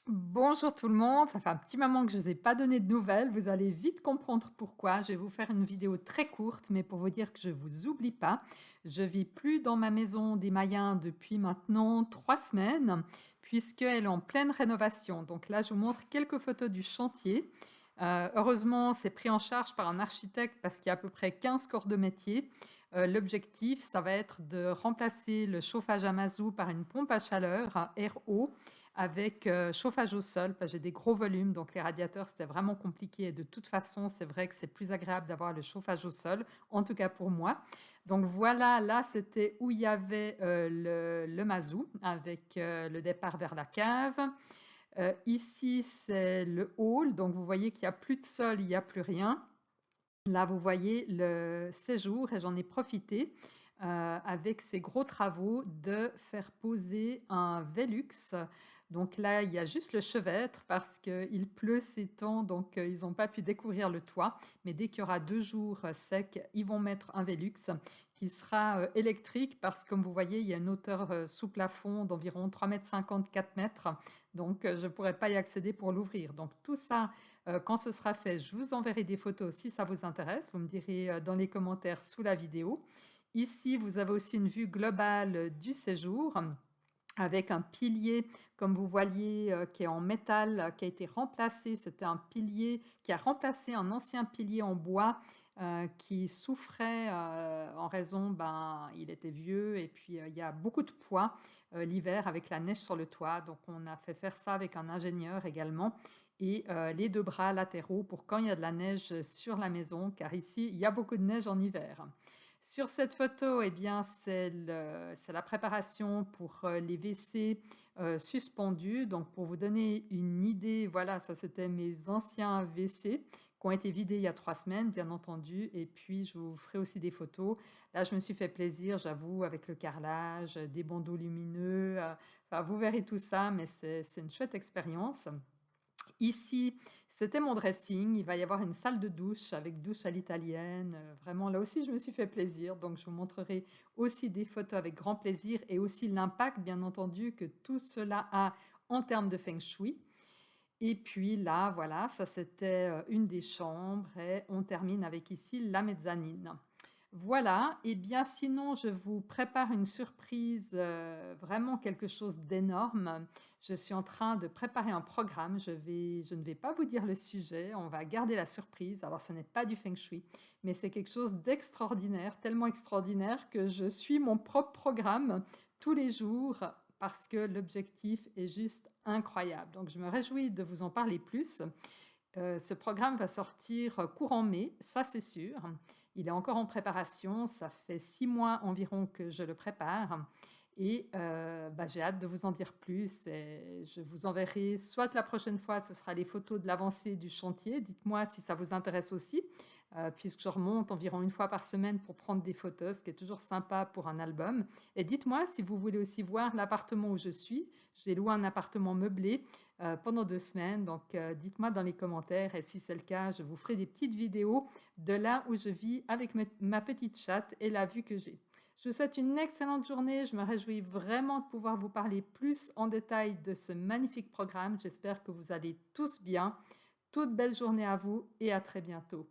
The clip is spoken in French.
Bonjour tout le monde, ça fait un petit moment que je ne vous ai pas donné de nouvelles, vous allez vite comprendre pourquoi. Je vais vous faire une vidéo très courte, mais pour vous dire que je ne vous oublie pas. Je vis plus dans ma maison des Mayens depuis maintenant 3 semaines, puisqu'elle est en pleine rénovation. Donc là, je vous montre quelques photos du chantier. Heureusement, c'est pris en charge par un architecte parce qu'il y a à peu près 15 corps de métier. L'objectif, ça va être de remplacer le chauffage à mazout par une pompe à chaleur à air haut avec chauffage au sol, parce que j'ai des gros volumes, donc les radiateurs, c'était vraiment compliqué. Et de toute façon, c'est vrai que c'est plus agréable d'avoir le chauffage au sol, en tout cas pour moi. Donc voilà, là, c'était où il y avait le mazout, avec le départ vers la cave. Ici, c'est le hall, donc vous voyez qu'il n'y a plus de sol, il n'y a plus rien. Là, vous voyez le séjour et j'en ai profité avec ces gros travaux de faire poser un Velux. Donc là, il y a juste le chevêtre parce qu'il pleut ces temps, donc ils n'ont pas pu découvrir le toit. Mais dès qu'il y aura 2 jours secs, ils vont mettre un Velux qui sera électrique parce que comme vous voyez, il y a une hauteur sous plafond d'environ 3,50 m, 4 mètres. Donc je ne pourrai pas y accéder pour l'ouvrir. Donc tout ça, quand ce sera fait, je vous enverrai des photos si ça vous intéresse. Vous me direz dans les commentaires sous la vidéo. Ici, vous avez aussi une vue globale du séjour avec un pilier, comme vous voyez, qui est en métal, qui a été remplacé. C'était un pilier qui a remplacé un ancien pilier en bois qui souffrait en raison, il était vieux et puis il y a beaucoup de poids l'hiver avec la neige sur le toit. Donc on a fait faire ça avec un ingénieur également et les 2 bras latéraux pour quand il y a de la neige sur la maison, car ici, il y a beaucoup de neige en hiver. Sur cette photo, eh bien, c'est la préparation pour les WC suspendus. Donc, pour vous donner une idée, voilà, ça c'était mes anciens WC qui ont été vidés il y a 3 semaines, bien entendu. Et puis, je vous ferai aussi des photos. Là, je me suis fait plaisir, j'avoue, avec le carrelage, des bandeaux lumineux. Enfin, vous verrez tout ça, mais c'est une chouette expérience. Ici, c'était mon dressing. Il va y avoir une salle de douche avec douche à l'italienne. Vraiment, là aussi, je me suis fait plaisir. Donc, je vous montrerai aussi des photos avec grand plaisir et aussi l'impact, bien entendu, que tout cela a en termes de feng shui. Et puis là, voilà, ça c'était une des chambres et on termine avec ici la mezzanine. Voilà, et bien sinon je vous prépare une surprise, vraiment quelque chose d'énorme. Je suis en train de préparer un programme, je ne vais pas vous dire le sujet, on va garder la surprise. Alors ce n'est pas du feng shui, mais c'est quelque chose d'extraordinaire, tellement extraordinaire que je suis mon propre programme tous les jours parce que l'objectif est juste incroyable. Donc je me réjouis de vous en parler plus. Ce programme va sortir courant mai, ça c'est sûr. Il est encore en préparation, ça fait 6 mois environ que je le prépare et j'ai hâte de vous en dire plus et je vous enverrai soit la prochaine fois, ce sera les photos de l'avancée du chantier. Dites-moi si ça vous intéresse aussi, puisque je remonte environ une fois par semaine pour prendre des photos, ce qui est toujours sympa pour un album. Et dites-moi si vous voulez aussi voir l'appartement où je suis. J'ai loué un appartement meublé pendant 2 semaines, donc dites-moi dans les commentaires et si c'est le cas, je vous ferai des petites vidéos de là où je vis avec ma petite chatte et la vue que j'ai. Je vous souhaite une excellente journée. Je me réjouis vraiment de pouvoir vous parler plus en détail de ce magnifique programme. J'espère que vous allez tous bien. Toute belle journée à vous et à très bientôt.